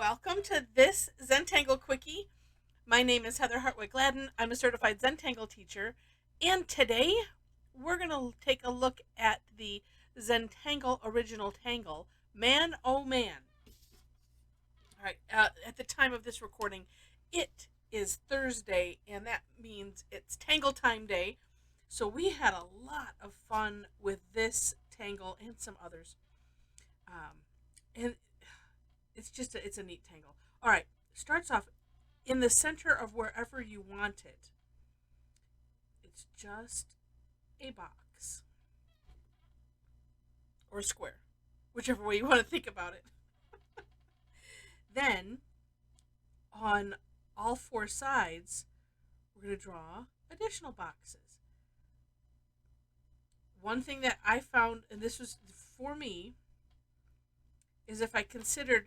welcome to this Zentangle Quickie. My name is Heather Hartwick Gladden. I'm a certified Zentangle teacher, and today we're going to take a look at the Zentangle Original Tangle, Man Oh Man. All right, at the time of this recording, it is Thursday, and that means it's Tangle Time Day. So we had a lot of fun with this tangle and some others. And it's a neat tangle. All right, starts off in the center of wherever you want it. It's just a box or a square, whichever way you want to think about it. Then on all four sides, we're going to draw additional boxes. One thing that I found, and this was for me, is if I considered,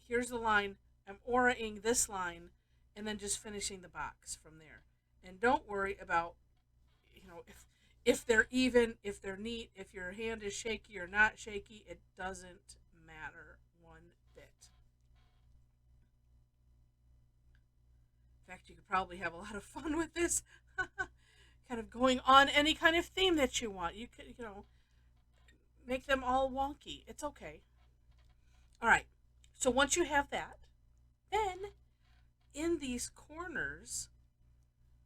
here's the line, I'm auraing this line, and then just finishing the box from there. And don't worry about, if they're even, if they're neat, if your hand is shaky or not shaky, it doesn't matter one bit. In fact, you could probably have a lot of fun with this, kind of going on any kind of theme that you want. You could, make them all wonky. It's okay. All right. So once you have that, then in these corners,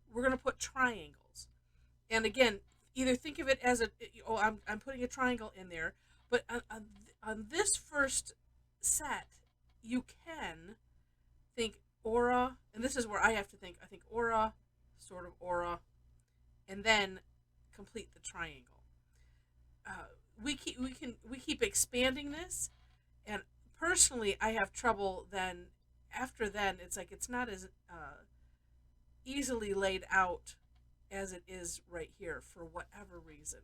we're going to put triangles. And again, either think of it as I'm putting a triangle in there, but on this first set, you can think aura, and this is where I have to think. I think aura, sort of aura, and then complete the triangle. We keep expanding this, and personally, I have trouble. Then after then, it's like it's not as easily laid out as it is right here for whatever reason.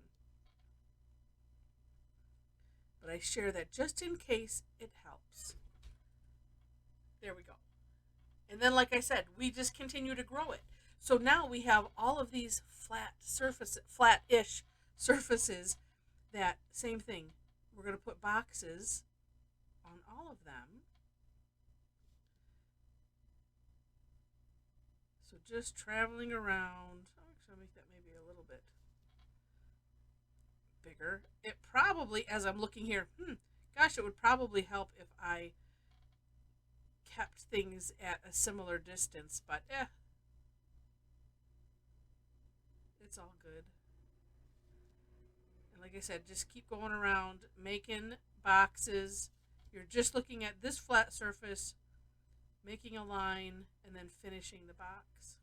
But I share that just in case it helps. There we go. And then, like I said, we just continue to grow it. So now we have all of these flat-ish surfaces. That same thing. We're going to put boxes on all of them. So just traveling around. Actually, I'll make that maybe a little bit bigger. It probably, as I'm looking here, gosh, it would probably help if I kept things at a similar distance, but it's all good. Like I said, just keep going around, making boxes. You're just looking at this flat surface, making a line, and then finishing the box.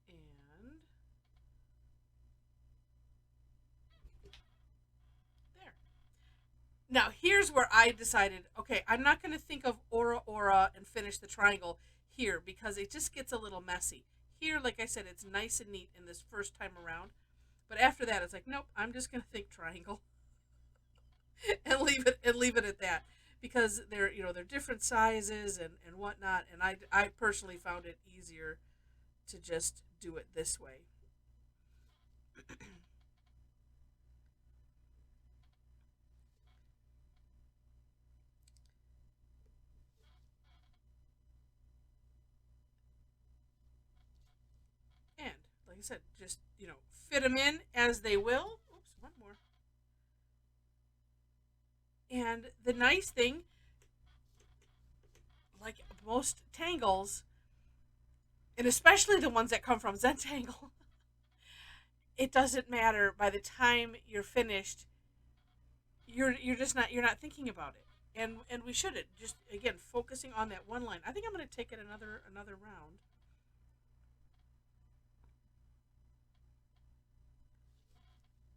And there. Now, here's where I decided, okay, I'm not going to think of aura, and finish the triangle here because it just gets a little messy. Here, like I said, it's nice and neat in this first time around. But after that, it's like, nope, I'm just going to think triangle and leave it at that, because they're different sizes and whatnot. And I personally found it easier to just do it this way. And like I said, just fit them in as they will. Oops, one more. And the nice thing, like most tangles, and especially the ones that come from Zentangle, it doesn't matter. By the time you're finished, you're not thinking about it, and we shouldn't. Just again focusing on that one line. I think I'm going to take it another round.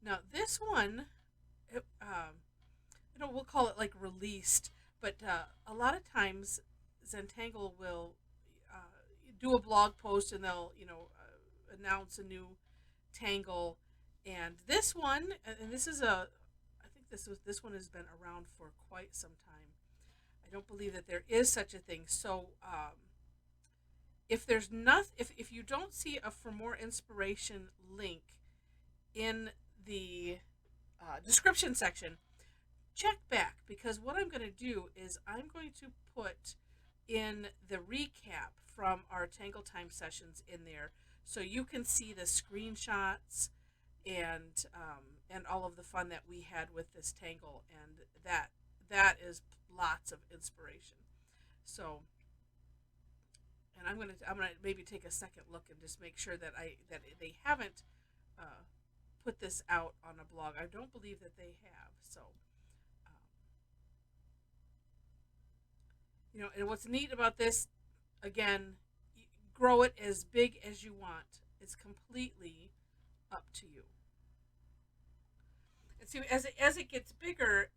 Now this one, we'll call it like released, but a lot of times Zentangle will do a blog post, and they'll announce a new tangle. And this one, and this is I think this one has been around for quite some time. I don't believe that there is such a thing. So if there's nothing, if you don't see a for more inspiration link in the description section, check back, because what I'm going to do is I'm going to put in the recap from our Tangle Time sessions in there, so you can see the screenshots and all of the fun that we had with this tangle, and that is lots of inspiration. So, and I'm gonna maybe take a second look and just make sure that they haven't uh, put this out on a blog. I don't believe that they have. So, um, and what's neat about this, again, grow it as big as you want. It's completely up to you. And see, as it gets bigger,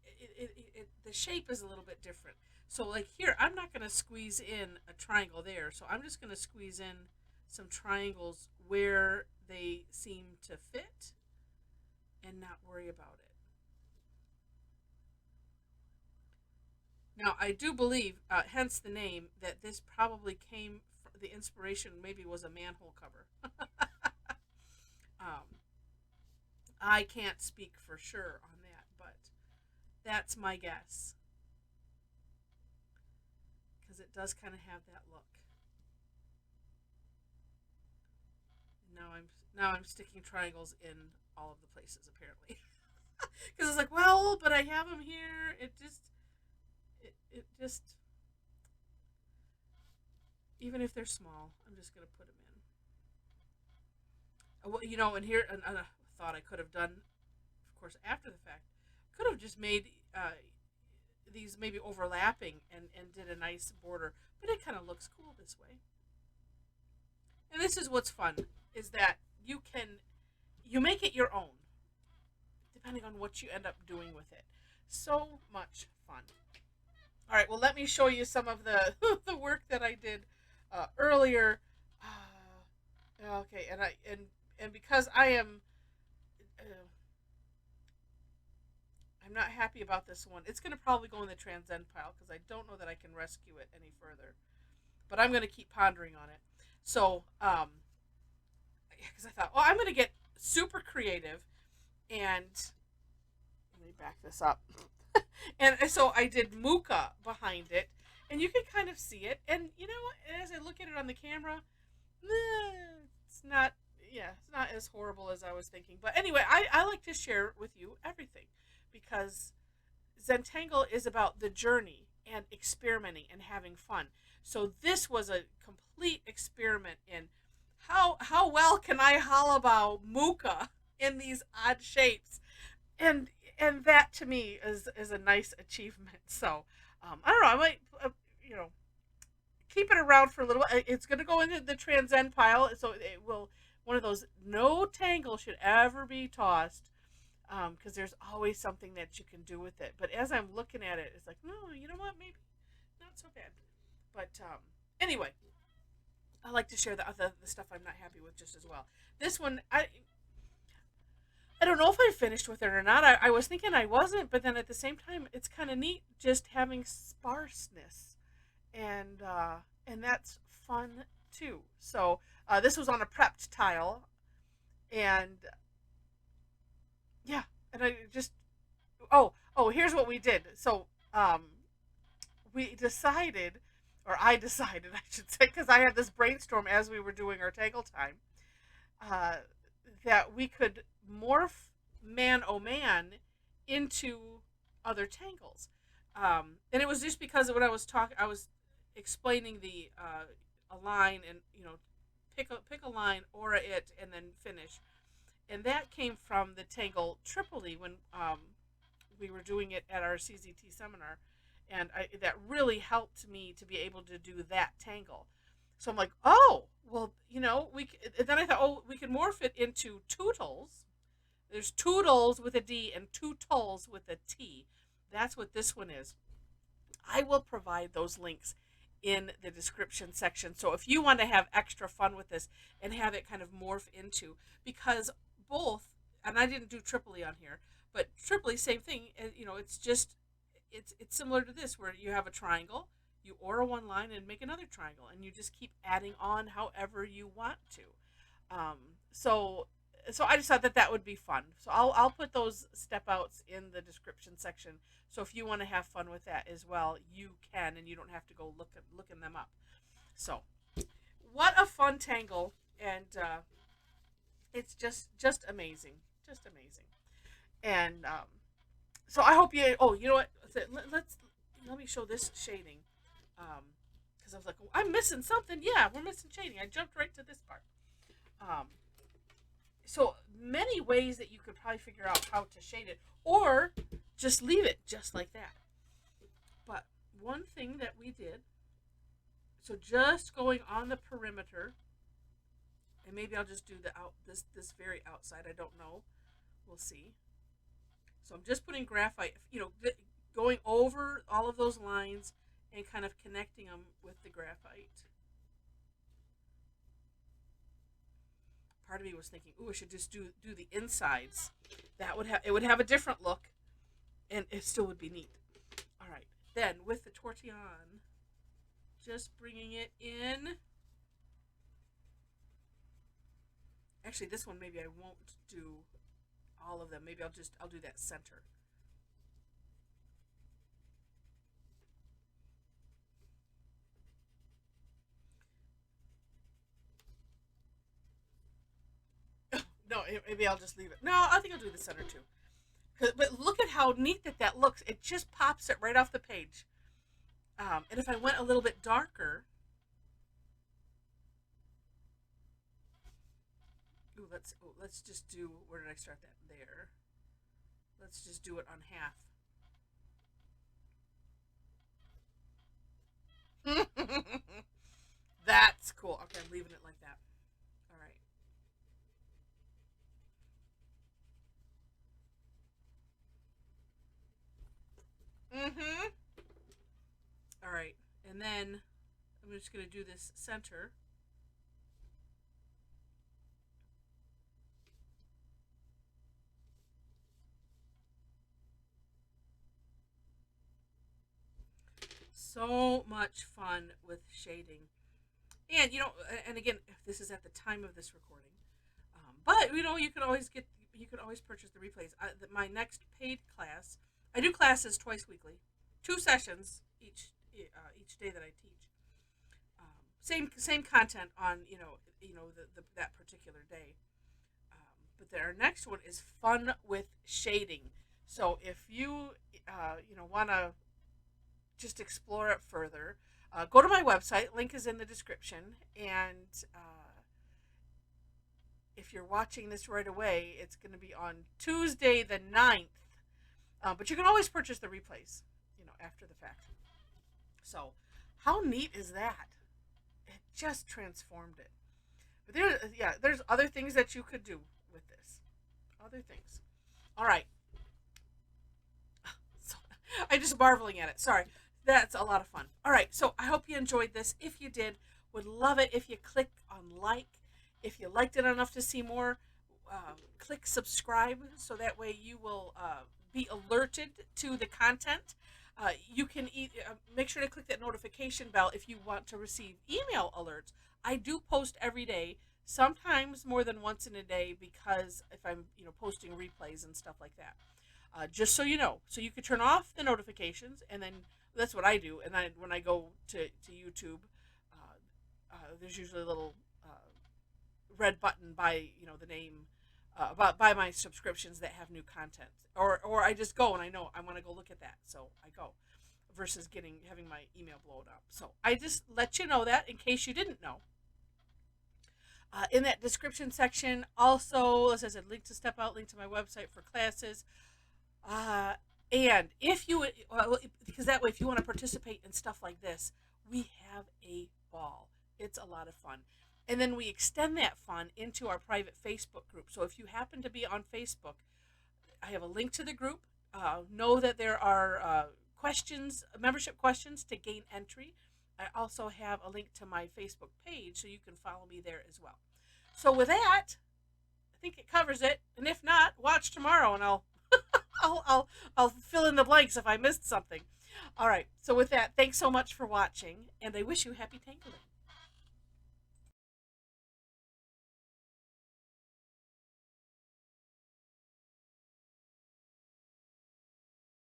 the shape is a little bit different. So, like here, I'm not going to squeeze in a triangle there. So I'm just going to squeeze in some triangles where they seem to fit and not worry about it. Now, I do believe, hence the name, that this probably came, the inspiration maybe was a manhole cover. um, I can't speak for sure on that, but that's my guess, because it does kind of have that look. Now I'm sticking triangles in all of the places apparently, because it's like, well, but I have them here. It just even if they're small, I'm just gonna put them in. Well, and here another thought I could have done, of course, after the fact, could have just made these maybe overlapping and did a nice border, but it kind of looks cool this way. And this is what's fun, is that you make it your own, depending on what you end up doing with it. So much fun. All right, well, let me show you some of the the work that I did earlier. Okay, and because I'm not happy about this one. It's going to probably go in the transcend pile because I don't know that I can rescue it any further. But I'm going to keep pondering on it. So, because I thought, I'm going to get super creative, and let me back this up. And so I did Muka behind it, and you can kind of see it. And as I look at it on the camera, it's not, it's not as horrible as I was thinking. But anyway, I like to share with you everything, because Zentangle is about the journey and experimenting and having fun. So this was a complete experiment in how well can I hollowbow Muka in these odd shapes, and that to me is a nice achievement. So I don't know, I might keep it around for a little while. It's going to go into the transcend pile, so it will, one of those, no tangle should ever be tossed, because there's always something that you can do with it. But as I'm looking at it, it's like, no, you know what, maybe not so bad. But anyway, I like to share the stuff I'm not happy with just as well. This one, I don't know if I finished with it or not. I was thinking I wasn't, but then at the same time, it's kind of neat just having sparseness, and that's fun too. So this was on a prepped tile, and yeah, and I just here's what we did. So we decided, or I decided, I should say, because I had this brainstorm as we were doing our Tangle Time, that we could morph man oh man into other tangles, and it was just because when I was explaining the align, and pick a line, aura it, and then finish, and that came from the Tangle Tripoli when we were doing it at our CZT seminar, and that really helped me to be able to do that tangle. So I'm like, oh, well, then I thought, we could morph it into tootles. There's toodles with a D and tootles with a T. That's what this one is. I will provide those links in the description section. So if you want to have extra fun with this and have it kind of morph into, because both, and I didn't do Tripoli on here, but Tripoli, same thing. It's just, it's similar to this, where you have a triangle, you aura one line and make another triangle, and you just keep adding on however you want to. So so I just thought that that would be fun. So I'll put those step outs in the description section. So if you want to have fun with that as well, you can, and you don't have to go looking them up. So what a fun tangle, and it's just amazing, just amazing. And so I hope you. Oh, you know what? Let me show this shading. Because I was like, oh, I'm missing something. Yeah, we're missing shading. I jumped right to this part. Um, so many ways that you could probably figure out how to shade it, or just leave it just like that. But one thing that we did, so just going on the perimeter, and maybe I'll just do this very outside. I don't know. We'll see. So I'm just putting graphite, going over all of those lines and kind of connecting them with the graphite. Part of me was thinking, ooh, I should just do the insides. It would have a different look, and it still would be neat. All right, then with the tortillon, just bringing it in. Actually, this one maybe I won't do all of them. Maybe I'll do that center. No, maybe I'll just leave it. No, I think I'll do the center too. But look at how neat that looks. It just pops it right off the page. And if I went a little bit darker, let's just do. Where did I start that? There. Let's just do it on half. That's cool. Okay, I'm leaving it like that. All right. All right, and then I'm just gonna do this center. So much fun with shading. And and again, this is at the time of this recording, but you can always purchase the replays. My next paid class, I do classes twice weekly, 2 sessions each day that I teach. Same content on that particular day. But our next one is fun with shading. So if you want to just explore it further, go to my website. Link is in the description. And if you're watching this right away, it's going to be on Tuesday the 9th. But you can always purchase the replays, after the fact. So how neat is that? It just transformed it. But there's other things that you could do with this. Other things. All right. So, I'm just marveling at it. Sorry. That's a lot of fun. All right, so I hope you enjoyed this. If you did, would love it if you click on like. If you liked it enough to see more, click subscribe so that way you will be alerted to the content. You can make sure to click that notification bell if you want to receive email alerts. I do post every day, sometimes more than once in a day, because if I'm posting replays and stuff like that. Just so you know, so you can turn off the notifications, and then that's what I do. And when I go to YouTube, there's usually a little red button by the name, by my subscriptions that have new content, or I just go and I know I want to go look at that, so I go, versus having my email blown up. So I just let you know that in case you didn't know. In that description section, also, as I said, link to Step Out, link to my website for classes. And if you, because that way, if you want to participate in stuff like this, we have a ball. It's a lot of fun. And then we extend that fun into our private Facebook group. So if you happen to be on Facebook, I have a link to the group. Know that there are membership questions to gain entry. I also have a link to my Facebook page, so you can follow me there as well. So with that, I think it covers it. And if not, watch tomorrow, and I'll I'll fill in the blanks if I missed something. All right. So with that, thanks so much for watching, and I wish you happy tangling.